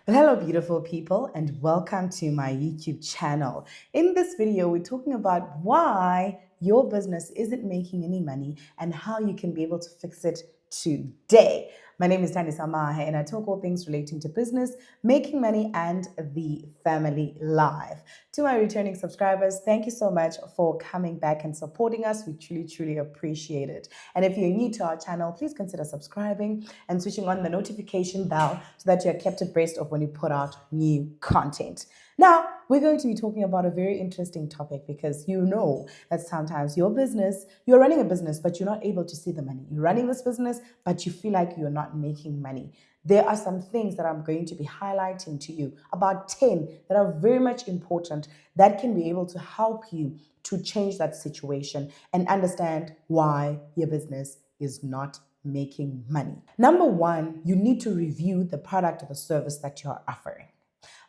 Well, hello, beautiful people, and welcome to my YouTube channel. In this video, we're talking about why your business isn't making any money and how you can be able to fix it today. My name is Tani Samahe, and I talk all things relating to business, making money, and the family life. To my returning subscribers, thank you so much for coming back and supporting us. We truly appreciate it. And if you're new to our channel, please consider subscribing and switching on the notification bell so that you're kept abreast of when we put out new content. Now, we're going to be talking about a very interesting topic because you know that sometimes you're running a business, but you're not able to see the money. You're running this business, but you feel like you're not making money. There are some things that I'm going to be highlighting to you, about 10 that are very much important that can be able to help you to change that situation and understand why your business is not making money. Number one, you need to review the product or the service that you're offering.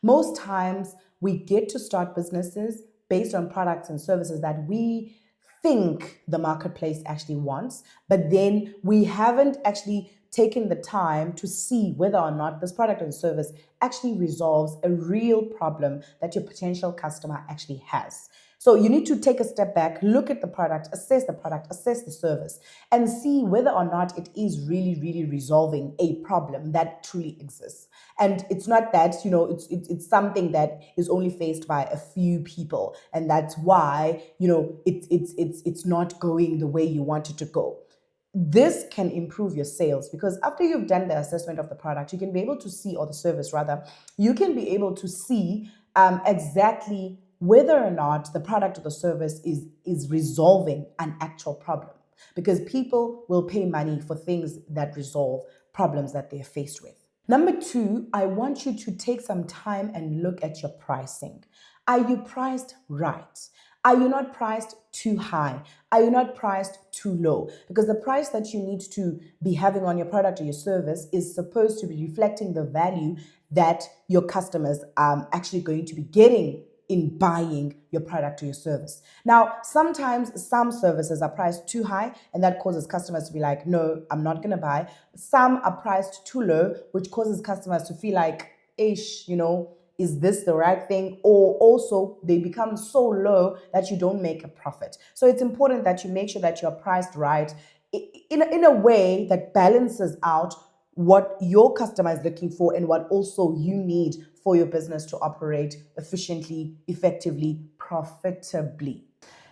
Most times, we get to start businesses based on products and services that we think the marketplace actually wants, but then we haven't actually taken the time to see whether or not this product and service actually resolves a real problem that your potential customer actually has. So you need to take a step back, look at the product, assess the service, and see whether or not it is really resolving a problem that truly exists. And it's not that, it's something that is only faced by a few people. And that's why, it's not going the way you want it to go. This can improve your sales because after you've done the assessment of the product, you can be able to see, or the service rather, you can be able to see exactly whether or not the product or the service is resolving an actual problem. Because people will pay money for things that resolve problems that they're faced with. Number two, I want you to take some time and look at your pricing. Are you priced right? Are you not priced too high? Are you not priced too low? Because the price that you need to be having on your product or your service is supposed to be reflecting the value that your customers are actually going to be getting in buying your product or your service. Now, sometimes some services are priced too high, and that causes customers to be like, no, I'm not going to buy. Some are priced too low, which causes customers to feel like, ish, is this the right thing? Or also they become so low that you don't make a profit. So it's important that you make sure that you're priced right in a way that balances out what your customer is looking for and what also you need for your business to operate efficiently, effectively, profitably.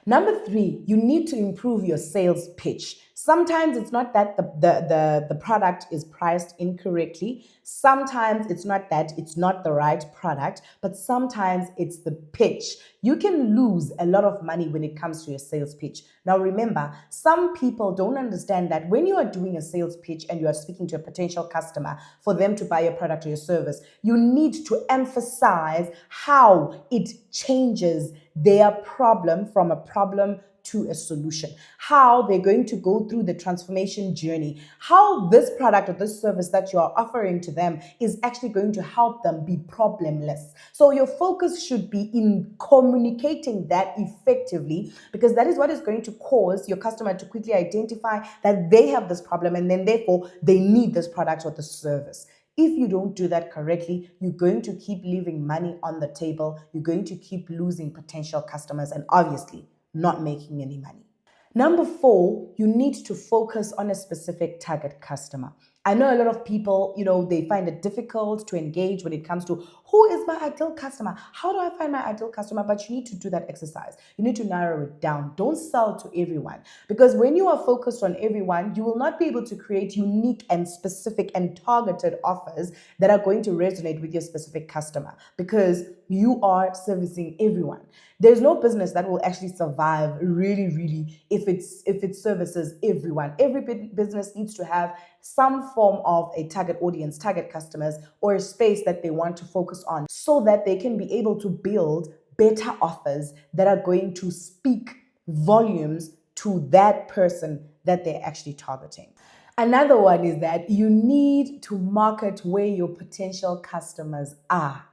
Number three, you need to improve your sales pitch. Sometimes it's not that the product is priced incorrectly. Sometimes it's not that it's not the right product, but sometimes it's the pitch. You can lose a lot of money when it comes to your sales pitch. Now remember, some people don't understand that when you are doing a sales pitch and you are speaking to a potential customer for them to buy your product or your service, you need to emphasize how it changes their problem from a problem to a solution, how they're going to go through the transformation journey, how this product or this service that you are offering to them is actually going to help them be problemless. So your focus should be in communicating that effectively, because that is what is going to cause your customer to quickly identify that they have this problem and then therefore they need this product or this service. If you don't do that correctly, you're going to keep leaving money on the table. You're going to keep losing potential customers and obviously not making any money. Number four, you need to focus on a specific target customer. I know a lot of people, they find it difficult to engage when it comes to who is my ideal customer? How do I find my ideal customer? But you need to do that exercise. You need to narrow it down. Don't sell to everyone, because when you are focused on everyone, you will not be able to create unique and specific and targeted offers that are going to resonate with your specific customer, because you are servicing everyone. There's no business that will actually survive really if it services everyone. Every business needs to have some form of a target audience, target customers, or a space that they want to focus on so that they can be able to build better offers that are going to speak volumes to that person that they're actually targeting. Another one is that you need to market where your potential customers are.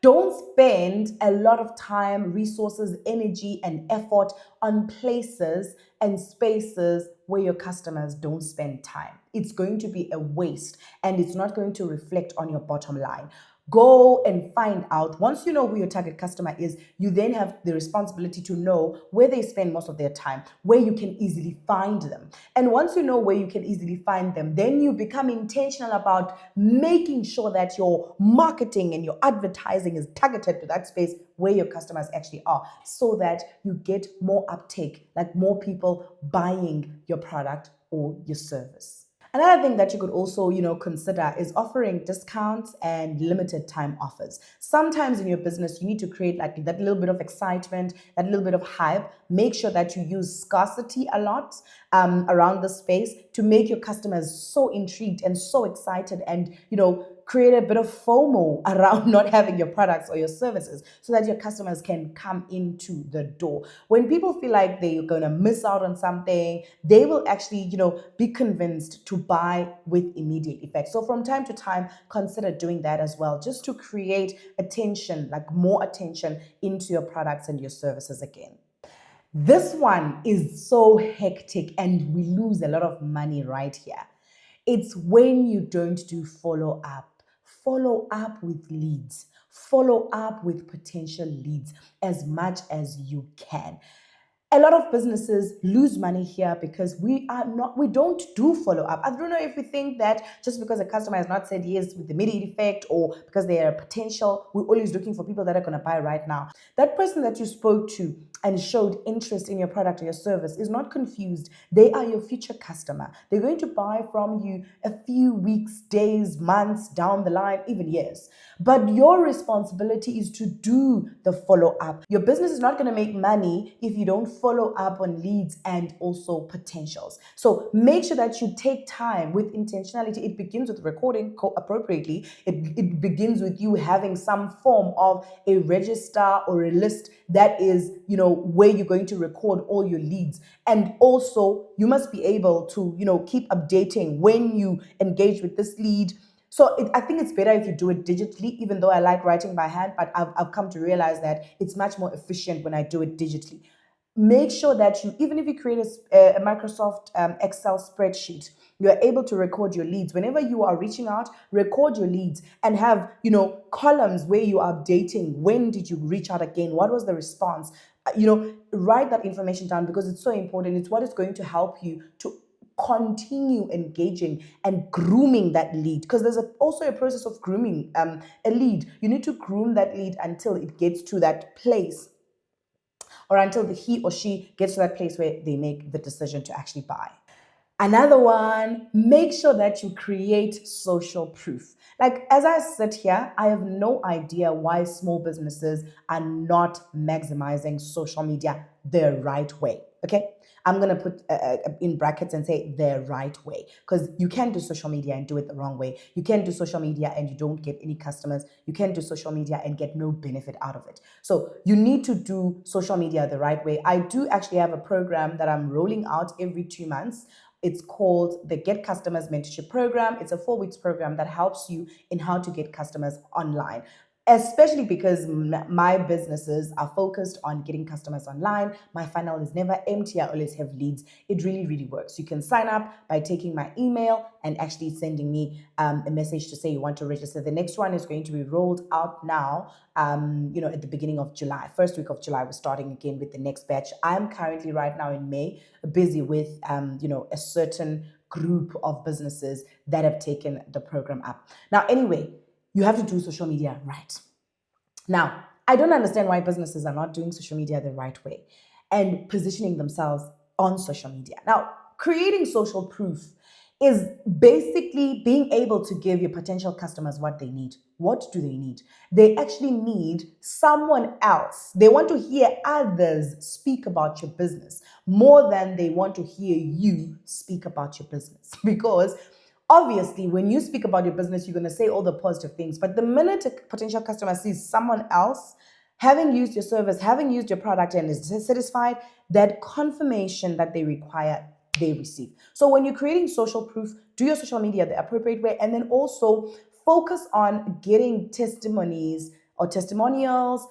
Don't spend a lot of time, resources, energy, and effort on places and spaces where your customers don't spend time. It's going to be a waste and it's not going to reflect on your bottom line. Go and find out. Once you know who your target customer is, you then have the responsibility to know where they spend most of their time, where you can easily find them. And once you know where you can easily find them, then you become intentional about making sure that your marketing and your advertising is targeted to that space where your customers actually are, so that you get more uptake, like more people buying your product or your service. Another thing that you could also, consider is offering discounts and limited time offers. Sometimes in your business, you need to create like that little bit of excitement, that little bit of hype. Make sure that you use scarcity a lot around the space to make your customers so intrigued and so excited, and create a bit of FOMO around not having your products or your services, so that your customers can come into the door. When people feel like they're going to miss out on something, they will actually, be convinced to buy with immediate effect. So from time to time, consider doing that as well, just to create attention, like more attention into your products and your services again. This one is so hectic and we lose a lot of money right here. It's when you don't do follow up. Follow up with leads. Follow up with potential leads as much as you can. A lot of businesses lose money here because we don't do follow up. I don't know if we think that just because a customer has not said yes with immediate effect, or because they are potential, we're always looking for people that are going to buy right now. That person that you spoke to and showed interest in your product or your service is not confused. They are your future customer. They're going to buy from you a few weeks, days, months down the line, even years. But your responsibility is to do the follow up. Your business is not going to make money if you don't follow up on leads and also potentials. So make sure that you take time with intentionality. It begins with recording appropriately. It begins with you having some form of a register or a list that is, where you're going to record all your leads. And also you must be able to, keep updating when you engage with this lead. So I think it's better if you do it digitally, even though I like writing by hand, but I've come to realize that it's much more efficient when I do it digitally. Make sure that even if you create a Microsoft Excel spreadsheet, you're able to record your leads. Whenever you are reaching out, record your leads and have, columns where you are updating. When did you reach out again? What was the response? Write that information down because it's so important. It's what is going to help you to continue engaging and grooming that lead, because there's also a process of grooming a lead. You need to groom that lead until it gets to that place, or until he or she gets to that place where they make the decision to actually buy. Another one, make sure that you create social proof. Like, as I sit here, I have no idea why small businesses are not maximizing social media the right way. Okay. I'm going to put in brackets and say the right way, because you can do social media and do it the wrong way. You can do social media and you don't get any customers. You can do social media and get no benefit out of it. So you need to do social media the right way. I do actually have a program that I'm rolling out every 2 months. It's called the Get Customers Mentorship Program. It's a 4 weeks program that helps you in how to get customers online, especially because my businesses are focused on getting customers online. My funnel is never empty. I always have leads. It really, really works. You can sign up by taking my email and actually sending me a message to say you want to register. The next one is going to be rolled out now, at the beginning of July. First week of July, we're starting again with the next batch. I'm currently right now in May busy with, a certain group of businesses that have taken the program up. Now, anyway, you have to do social media right. Now, I don't understand why businesses are not doing social media the right way and positioning themselves on social media. Now, creating social proof is basically being able to give your potential customers what they need. What do they need? They actually need someone else. They want to hear others speak about your business more than they want to hear you speak about your business. Because obviously, when you speak about your business, you're going to say all the positive things. But the minute a potential customer sees someone else having used your service, having used your product and is satisfied, that confirmation that they require, they receive. So when you're creating social proof, do your social media the appropriate way, and then also focus on getting testimonies or testimonials,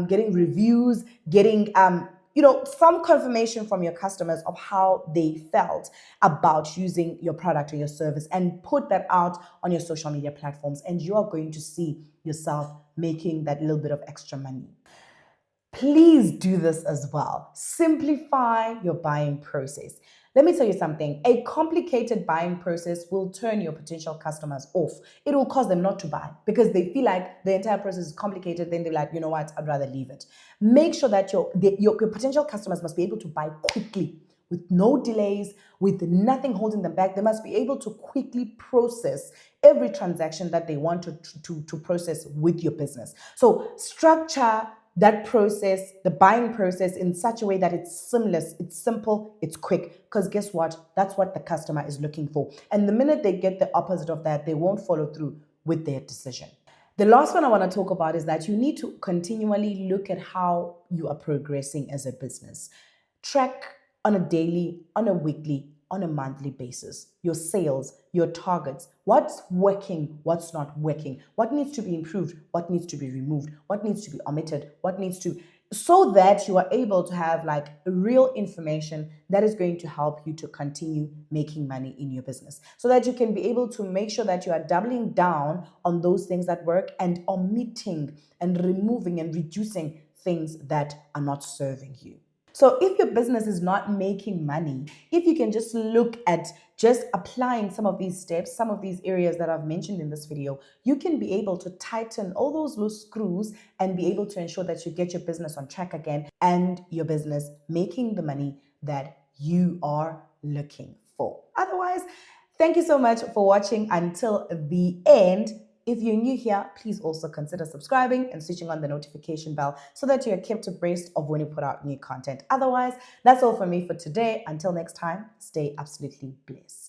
getting reviews, getting some confirmation from your customers of how they felt about using your product or your service, and put that out on your social media platforms, and you are going to see yourself making that little bit of extra money. Please do this as well. Simplify your buying process. Let me tell you something. A complicated buying process will turn your potential customers off. It will cause them not to buy because they feel like the entire process is complicated. Then they're like, you know what, I'd rather leave it. Make sure that your potential customers must be able to buy quickly, with no delays, with nothing holding them back. They must be able to quickly process every transaction that they want to process with your business. So structure that process, the buying process, in such a way that it's seamless, it's simple, it's quick. Because guess what? That's what the customer is looking for. And the minute they get the opposite of that, they won't follow through with their decision. The last one I want to talk about is that you need to continually look at how you are progressing as a business. Track on a daily, on a weekly, on a monthly basis your sales, your targets, what's working, what's not working, what needs to be improved, what needs to be removed, what needs to be omitted, what needs to, so that you are able to have like real information that is going to help you to continue making money in your business, so that you can be able to make sure that you are doubling down on those things that work and omitting and removing and reducing things that are not serving you. So if your business is not making money, if you can just look at just applying some of these steps, some of these areas that I've mentioned in this video, you can be able to tighten all those loose screws and be able to ensure that you get your business on track again and your business making the money that you are looking for. Otherwise, thank you so much for watching until the end. If you're new here, please also consider subscribing and switching on the notification bell so that you're kept abreast of when we put out new content. Otherwise, that's all from me for today. Until next time, stay absolutely blessed.